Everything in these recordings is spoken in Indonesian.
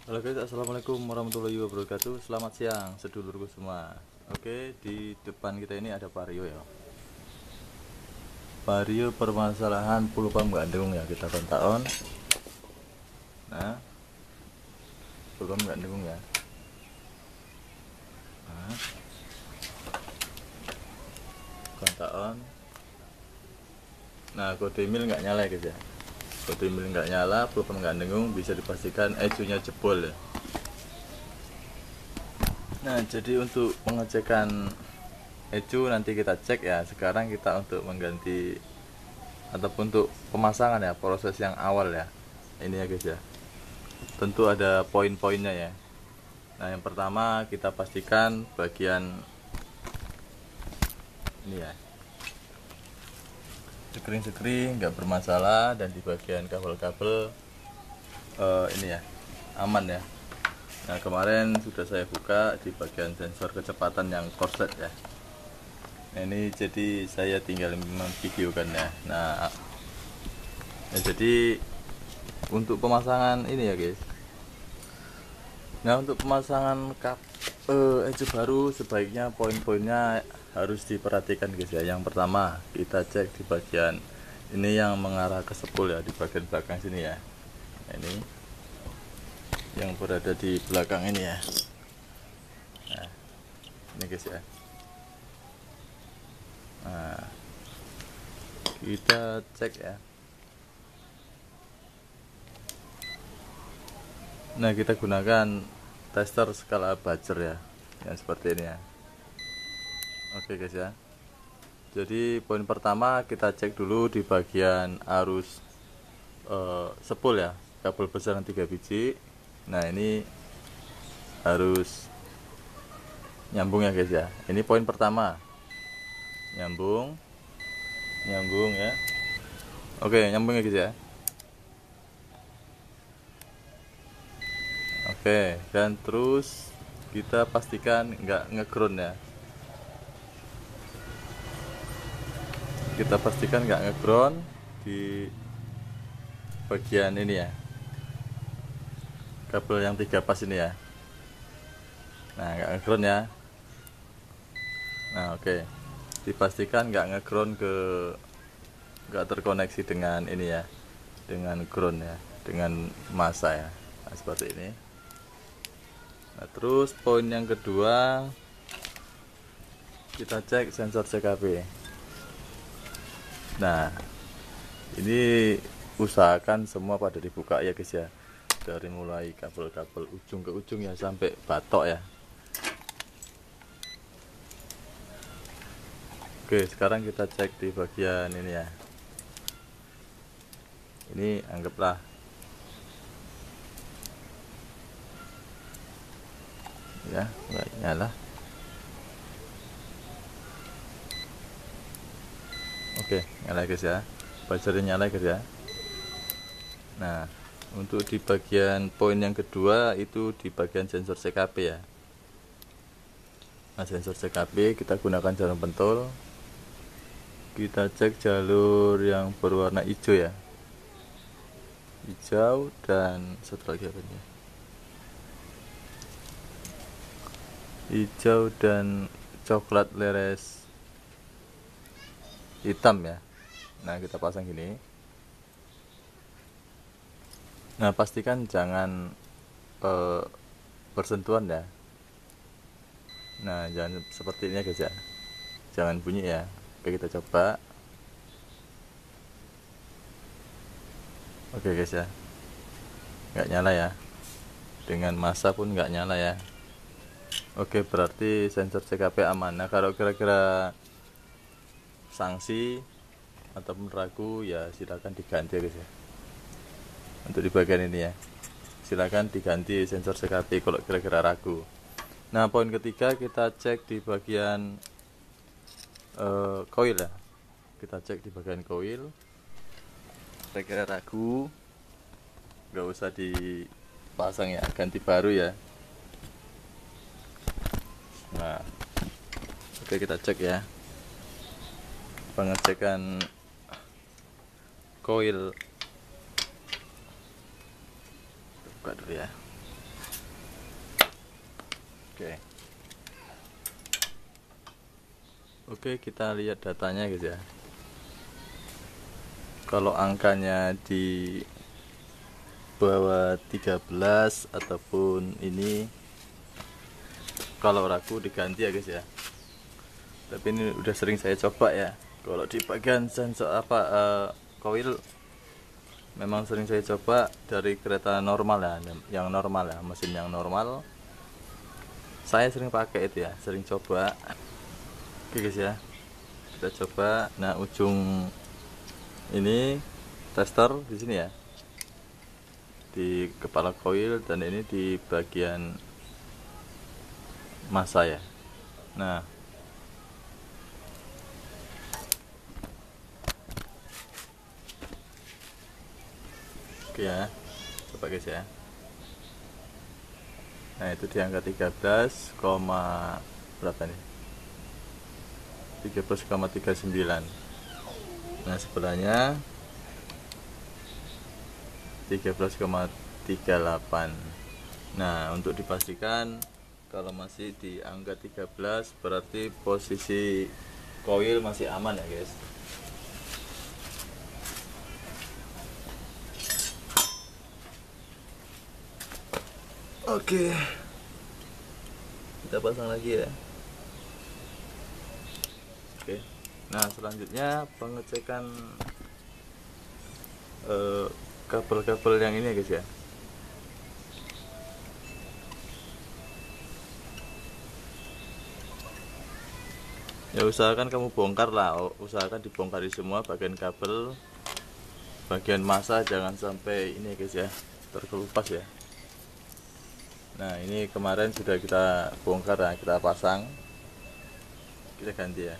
Halo guys, assalamualaikum warahmatullahi wabarakatuh. Selamat siang sedulurku semua. Oke, di depan kita ini ada vario ya. Vario permasalahan pulpam gandeng ya, kita kontak on. Nah, pulpam gandeng ya. Nah, kontak on. Nah, kode email nggak nyala ya guys ya. Kode email nggak nyala, pulpam gandeng bisa dipastikan ecunya jebol ya. Nah, jadi untuk pengecekan ecu nanti kita cek ya. Sekarang kita untuk mengganti ataupun untuk pemasangan ya, proses yang awal ya. Ini ya guys ya. Tentu ada poin-poinnya ya. Nah, yang pertama kita pastikan bagian ini ya. Sekring-sekring nggak bermasalah, dan di bagian kabel-kabel ini ya aman ya. Nah, kemarin sudah saya buka di bagian sensor kecepatan yang korslet ya. Nah, ini jadi saya tinggal memvideokan ya. Nah, jadi untuk pemasangan ini ya guys. Nah, untuk pemasangan ecu baru sebaiknya poin-poinnya harus diperhatikan guys ya. Yang pertama kita cek di bagian ini yang mengarah ke sepul ya, di bagian belakang sini ya. Nah, ini yang berada di belakang ini ya. Nah, ini guys ya. Nah, kita cek ya. Nah, kita gunakan tester skala Bajer ya, yang seperti ini ya. Oke guys ya. Jadi poin pertama kita cek dulu di bagian arus sepul ya, kabel besar 3 biji. Nah, ini harus nyambung ya guys ya. Ini poin pertama, nyambung ya. Oke, nyambung ya guys ya. Oke, dan terus kita pastikan nggak ngeground ya. Kita pastikan nggak ngeground di bagian ini ya, kabel yang 3 pas ini ya. Nah, nggak ngeground ya. Nah, oke, dipastikan nggak ngeground nggak terkoneksi dengan ini ya, dengan ground ya, dengan masa ya. Nah, seperti ini. Nah, terus poin yang kedua kita cek sensor CKP. Nah, ini usahakan semua pada dibuka ya guys ya, dari mulai kabel-kabel ujung ke ujung ya, sampai batok ya. Oke, sekarang kita cek di bagian ini ya. Ini anggaplah ya, nggak nyala. Oke, nyala guys ya, buzzernya nyala guys ya. Nah, untuk di bagian poin yang kedua itu di bagian sensor CKP ya. Nah, sensor CKP kita gunakan jarum pentul. Kita cek jalur yang berwarna hijau ya, hijau, dan satu lagi apa ini, hijau dan coklat leres hitam ya. Nah, kita pasang gini. Nah, pastikan jangan bersentuhan ya. Nah, jangan seperti ini ya guys ya, jangan bunyi ya. Oke, kita coba. Oke guys ya, nggak nyala ya, dengan masa pun nggak nyala ya. Oke, berarti sensor CKP aman. Nah, kalau kira-kira sanksi ataupun ragu ya silakan diganti ya guys ya. Untuk di bagian ini ya, silakan diganti sensor CKP kalau kira-kira ragu. Nah, poin ketiga kita cek di bagian koil ya. Kita cek di bagian koil. Kira-kira ragu, nggak usah dipasang ya, ganti baru ya. Nah, oke, kita cek ya, pengecekan koil. Buka dulu ya. Oke. Oke, kita lihat datanya guys ya. Kalau angkanya di bawah 13 ataupun ini, kalau ragu diganti ya guys ya. Tapi ini udah sering saya coba ya. Kalau di bagian sensor coil memang sering saya coba dari kereta normal ya, yang normal ya, mesin yang normal. Saya sering pakai itu ya, sering coba. Oke guys ya, kita coba. Nah, ujung ini tester di sini ya, di kepala koil, dan ini di bagian massa ya. Nah, oke ya, coba guys ya. Nah, itu di angka 13, berapa nih, 13,39. Nah, sebelahnya 13,38. Nah, untuk dipastikan kalau masih di angka 13 berarti posisi koil masih aman ya guys. Oke, kita pasang lagi ya. Oke, nah selanjutnya pengecekan kabel-kabel yang ini ya guys ya. Ya usahakan kamu bongkar lah, usahakan dibongkari semua bagian kabel, bagian massa, jangan sampai ini ya guys ya, terkelupas ya. Nah, ini kemarin sudah kita bongkar ya, kita pasang, kita ganti ya.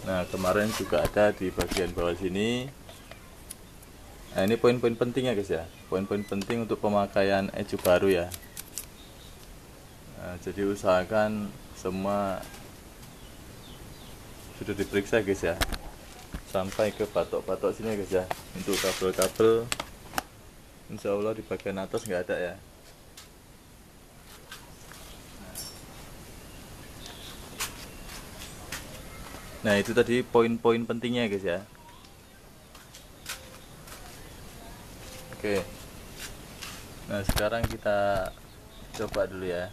Nah, kemarin juga ada di bagian bawah sini. Nah, ini poin-poin penting ya guys ya, poin-poin penting untuk pemakaian ecu baru ya. Nah, jadi usahakan semua sudah diperiksa guys ya, sampai ke batok-batok sini guys ya. Untuk kabel-kabel insya Allah di bagian atas nggak ada ya. Nah, itu tadi poin-poin pentingnya guys ya. Oke, nah sekarang kita coba dulu ya.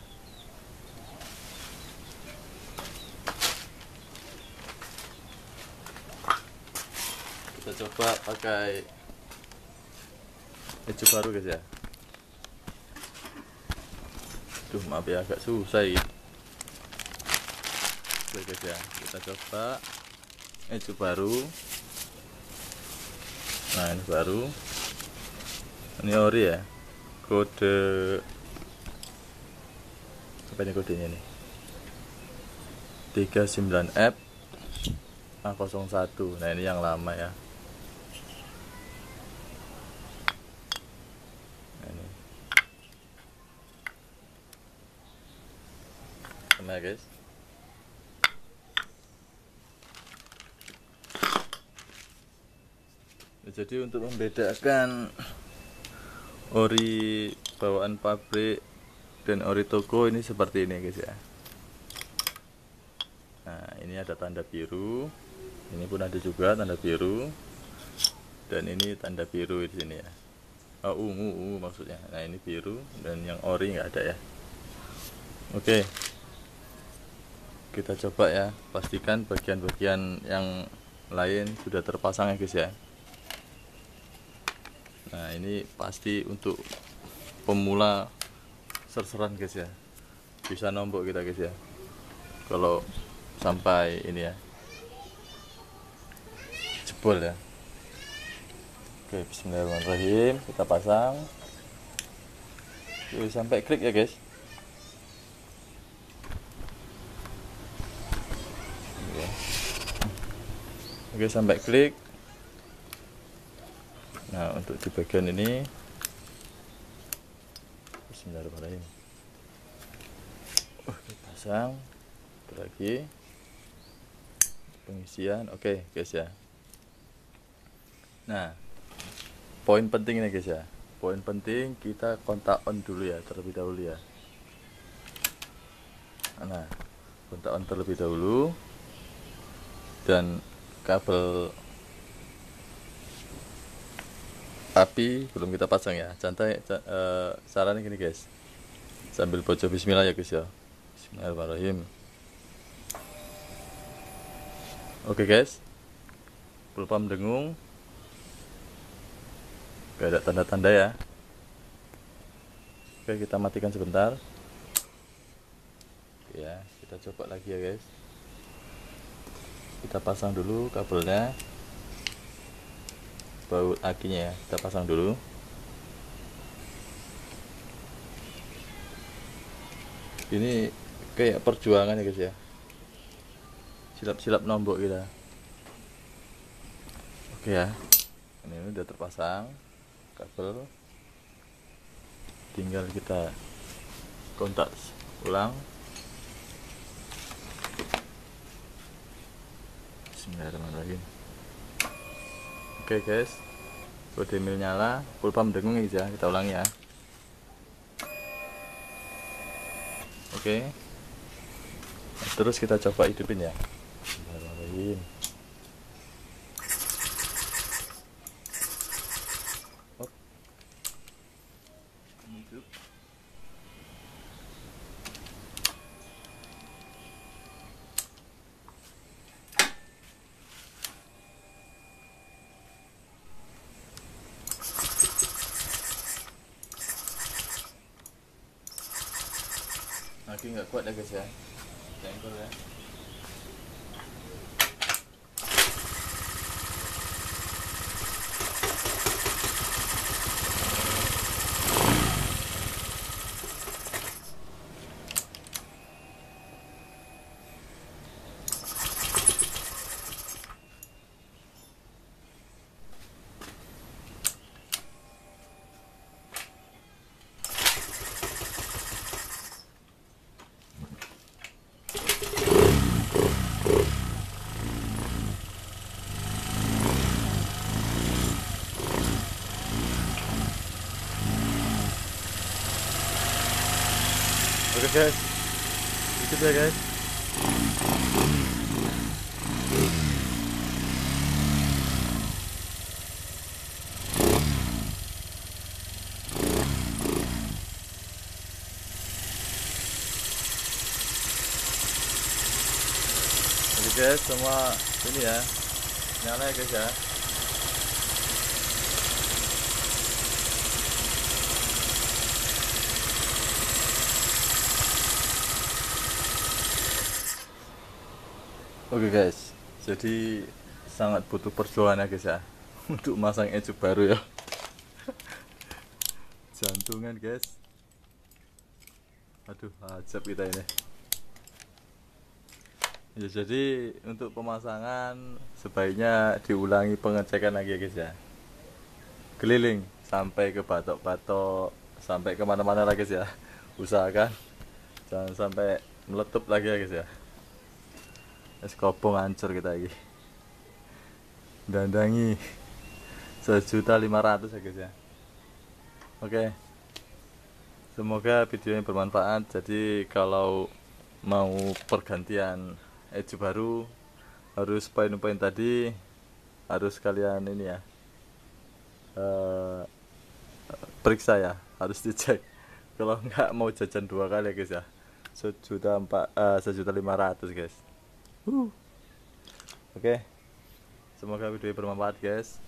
Kita coba pakai ecu baru guys ya. Duh, maaf ya, agak susah ya. Oke guys ya, kita coba ecu baru. Nah, ini baru, ini ori ya, kode apa ini kodenya nih, 39F A01. Nah, ini yang lama ya. Nah, ini sama guys. Jadi untuk membedakan ori bawaan pabrik dan ori toko ini seperti ini guys ya. Nah, ini ada tanda biru, ini pun ada juga tanda biru, dan ini tanda biru di sini ya. Ungu maksudnya. Nah, ini biru, dan yang ori nggak ada ya. Oke, kita coba ya, pastikan bagian-bagian yang lain sudah terpasang ya guys ya. Nah, ini pasti untuk pemula serseran guys ya, bisa nombok kita guys ya kalau sampai ini ya jebol ya. Oke, bismillahirrahmanirrahim, kita pasang. Oke, sampai klik ya guys. Oke, sampai klik. Nah, untuk di bagian ini bismillahirrahmanirrahim, pasang lagi pengisian. Oke guys ya. Nah, poin penting ini guys ya, poin penting, kita kontak on dulu ya terlebih dahulu ya. Nah, kontak on terlebih dahulu, dan kabel api belum kita pasang ya. Caranya gini guys, sambil baca bismillah ya guys ya. Bismillahirrahmanirrahim. Oke guys, pulpam dengung, gak ada tanda-tanda ya. Oke, kita matikan sebentar ya. Kita coba lagi ya guys. Kita pasang dulu kabelnya, baut akinya ya, kita pasang dulu. Ini kayak perjuangan ya guys ya, silap-silap nombok kita. Oke ya, ini udah terpasang kabel, tinggal kita kontak ulang. Bismillahirrahmanirrahim. Oke guys, kode mil nyala, pulpam dengung ya, kita ulangi ya. Oke, nah, terus kita coba hidupin ya. Bismillahirrahmanirrahim. Lagi nggak kuat ya guys ya, cengkol ya. Oke guys, itu ya guys. Oke guys, semua ini ya, nyala ya guys ya. Oke guys, jadi sangat butuh perjuangan ya guys ya untuk masang ecu baru ya. Jantungan guys. Aduh, ajab kita ini. Ya, jadi untuk pemasangan sebaiknya diulangi pengecekan lagi ya guys ya. Keliling sampai ke batok-batok, sampai kemana-mana lagi guys ya. Usahakan jangan sampai meletup lagi ya guys ya. Es kopong hancur kita lagi. Dandangi 1.500.000 ya guys ya. Oke, semoga videonya bermanfaat. Jadi kalau mau pergantian ecu baru, harus poin-poin tadi harus kalian ini ya, periksa ya, harus dicek. Kalau nggak mau jajan 2 kali ya guys ya. 1.500.000 guys. Oke, semoga video bermanfaat guys.